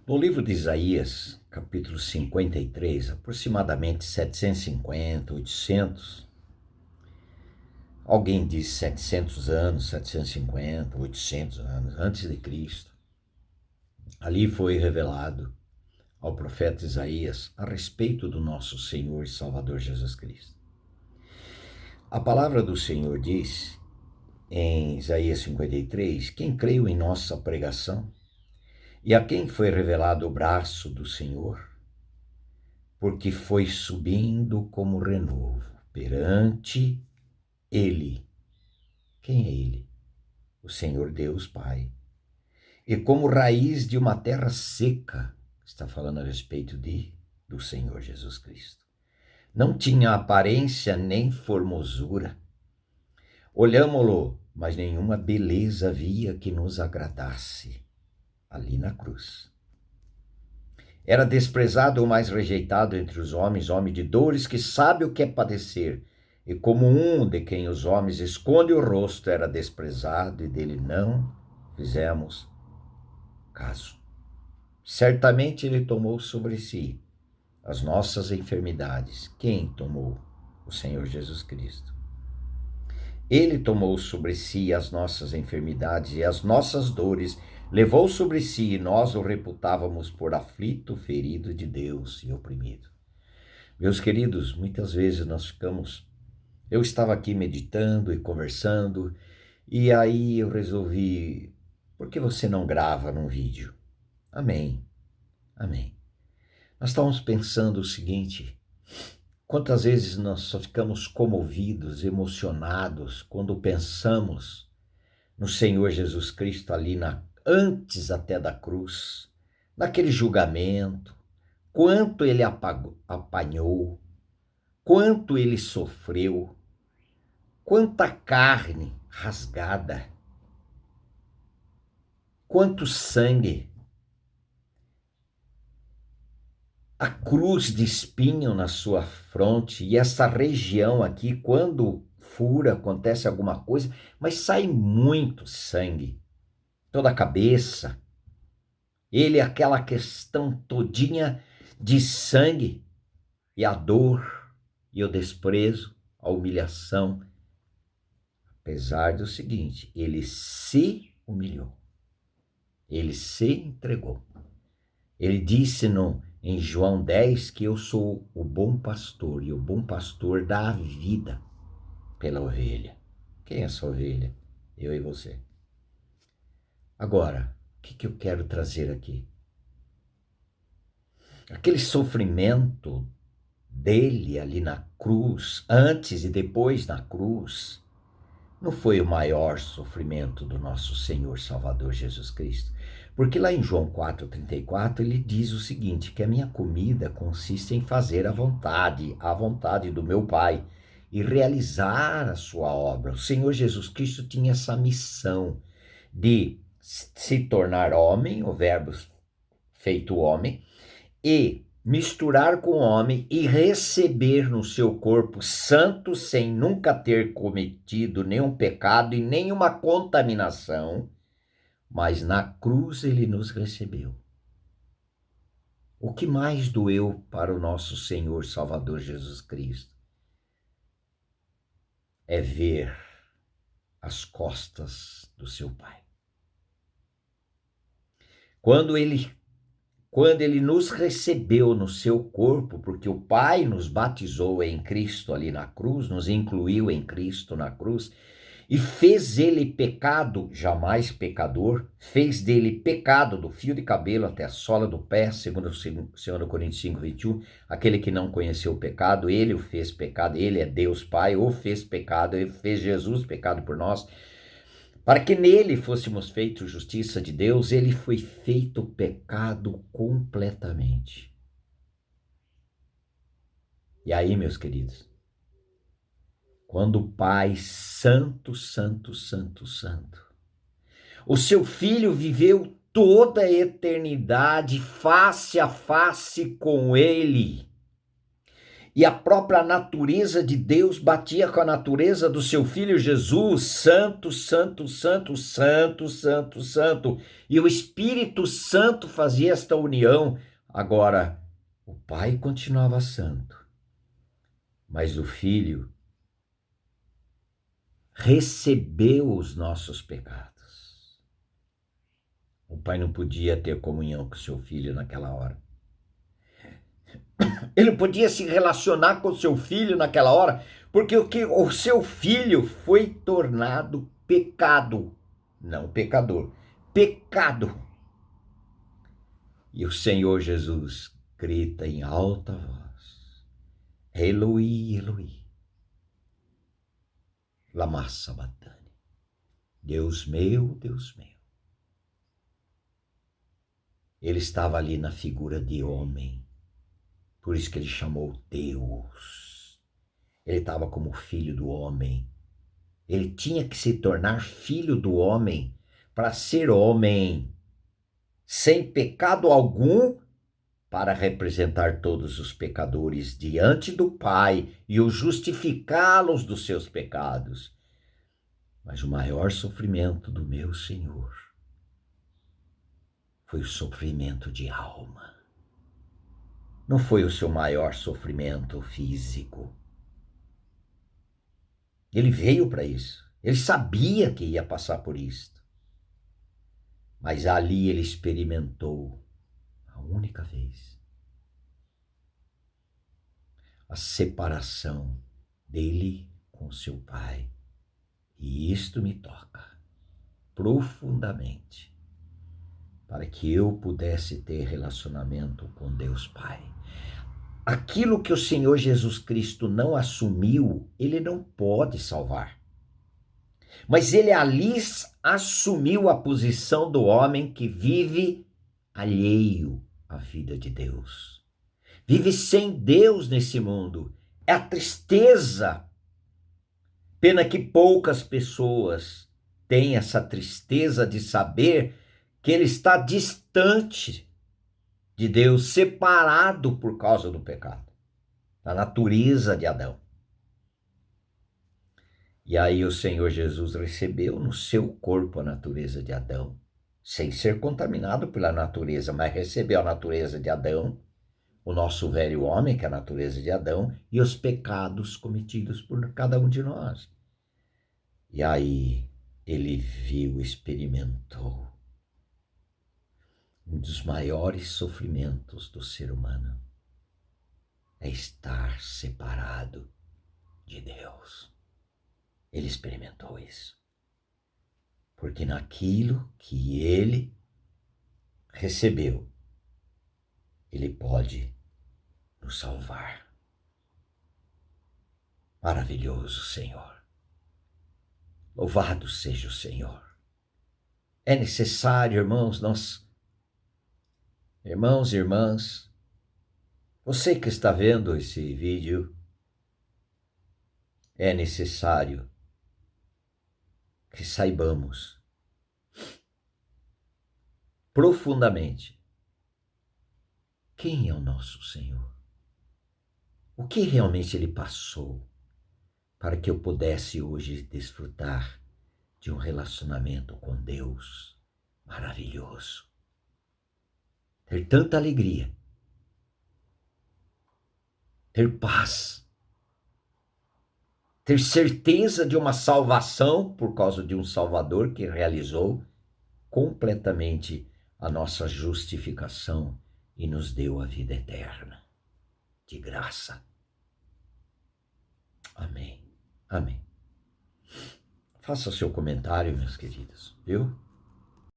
No livro de Isaías, capítulo 53, aproximadamente 750, 800, alguém diz 700 anos, 750, 800 anos antes de Cristo, ali foi revelado ao profeta Isaías a respeito do nosso Senhor e Salvador Jesus Cristo. A palavra do Senhor diz em Isaías 53, quem creu em nossa pregação e a quem foi revelado o braço do Senhor, porque foi subindo como renovo perante ele. Quem é ele? O Senhor Deus Pai. E como raiz de uma terra seca, está falando a respeito do Senhor Jesus Cristo. Não tinha aparência nem formosura. Olhámo-lo, mas nenhuma beleza havia que nos agradasse ali na cruz. Era desprezado ou mais rejeitado entre os homens, homem de dores, que sabe o que é padecer. E como um de quem os homens esconde o rosto, era desprezado e dele não fizemos caso. Certamente ele tomou sobre si as nossas enfermidades. Quem tomou? O Senhor Jesus Cristo. Ele tomou sobre si as nossas enfermidades e as nossas dores, levou sobre si e nós o reputávamos por aflito, ferido de Deus e oprimido. Meus queridos, muitas vezes eu estava aqui meditando e conversando, e aí eu resolvi, por que você não grava num vídeo? Amém, amém. Nós estávamos pensando o seguinte: quantas vezes nós só ficamos comovidos, emocionados, quando pensamos no Senhor Jesus Cristo ali antes até da cruz, naquele julgamento, quanto ele apanhou, quanto ele sofreu, quanta carne rasgada, quanto sangue, a cruz de espinho na sua fronte, e essa região aqui, quando fura, acontece alguma coisa, mas sai muito sangue, toda a cabeça, aquela questão todinha de sangue, e a dor, e o desprezo, a humilhação, apesar do seguinte, ele se humilhou, ele se entregou. Ele disse em João 10 que eu sou o bom pastor, e o bom pastor dá a vida pela ovelha. Quem é essa ovelha? Eu e você. Agora, o que eu quero trazer aqui? Aquele sofrimento dele ali na cruz, antes e depois na cruz, não foi o maior sofrimento do nosso Senhor Salvador Jesus Cristo. Porque lá em João 4,34, ele diz o seguinte, que a minha comida consiste em fazer a vontade do meu Pai, e realizar a sua obra. O Senhor Jesus Cristo tinha essa missão de se tornar homem, o verbo feito homem, e misturar com o homem e receber no seu corpo santo, sem nunca ter cometido nenhum pecado e nenhuma contaminação, mas na cruz ele nos recebeu. O que mais doeu para o nosso Senhor Salvador Jesus Cristo é ver as costas do seu Pai. Quando ele nos recebeu no seu corpo, porque o Pai nos batizou em Cristo ali na cruz, nos incluiu em Cristo na cruz, e fez ele pecado, jamais pecador, fez dele pecado do fio de cabelo até a sola do pé, segundo 2 Coríntios 5, 21, aquele que não conheceu o pecado, ele o fez pecado, ele é Deus Pai, o fez pecado, ele fez Jesus pecado por nós, para que nele fôssemos feitos justiça de Deus, ele foi feito pecado completamente. E aí, meus queridos, quando o Pai Santo, Santo, Santo, Santo, o seu Filho viveu toda a eternidade face a face com ele, E a própria natureza de Deus batia com a natureza do seu Filho Jesus, santo, santo, santo, santo, santo, santo. E o Espírito Santo fazia esta união. Agora, o Pai continuava santo, mas o Filho recebeu os nossos pecados. O Pai não podia ter comunhão com o seu Filho naquela hora. Ele podia se relacionar com o seu filho naquela hora, porque o seu filho foi tornado pecado, não pecador, pecado. E o Senhor Jesus grita em alta voz: Eloi, Eloi, lama sabachthani. Deus meu, Deus meu. Ele estava ali na figura de homem. Por isso que ele chamou Deus. Ele estava como filho do homem. Ele tinha que se tornar filho do homem para ser homem, sem pecado algum, para representar todos os pecadores diante do Pai e os justificá-los dos seus pecados. Mas o maior sofrimento do meu Senhor foi o sofrimento de alma. Não foi o seu maior sofrimento físico. Ele veio para isso. Ele sabia que ia passar por isto. Mas ali ele experimentou, a única vez, a separação dele com seu Pai. E isto me toca profundamente, para que eu pudesse ter relacionamento com Deus Pai. Aquilo que o Senhor Jesus Cristo não assumiu, ele não pode salvar. Mas ele ali assumiu a posição do homem que vive alheio à vida de Deus. Vive sem Deus nesse mundo. É a tristeza. Pena que poucas pessoas têm essa tristeza de saber que ele está distante de Deus, separado por causa do pecado, da natureza de Adão. E aí o Senhor Jesus recebeu no seu corpo a natureza de Adão, sem ser contaminado pela natureza, mas recebeu a natureza de Adão, o nosso velho homem, que é a natureza de Adão, e os pecados cometidos por cada um de nós. E aí ele viu, experimentou um dos maiores sofrimentos do ser humano, é estar separado de Deus. Ele experimentou isso. Porque naquilo que ele recebeu, ele pode nos salvar. Maravilhoso Senhor. Louvado seja o Senhor. É necessário, irmãos e irmãs, você que está vendo esse vídeo, é necessário que saibamos profundamente quem é o nosso Senhor. O que realmente ele passou para que eu pudesse hoje desfrutar de um relacionamento com Deus maravilhoso. Ter tanta alegria, ter paz, ter certeza de uma salvação por causa de um Salvador que realizou completamente a nossa justificação e nos deu a vida eterna, de graça. Amém. Amém. Faça seu comentário, meus queridos, viu?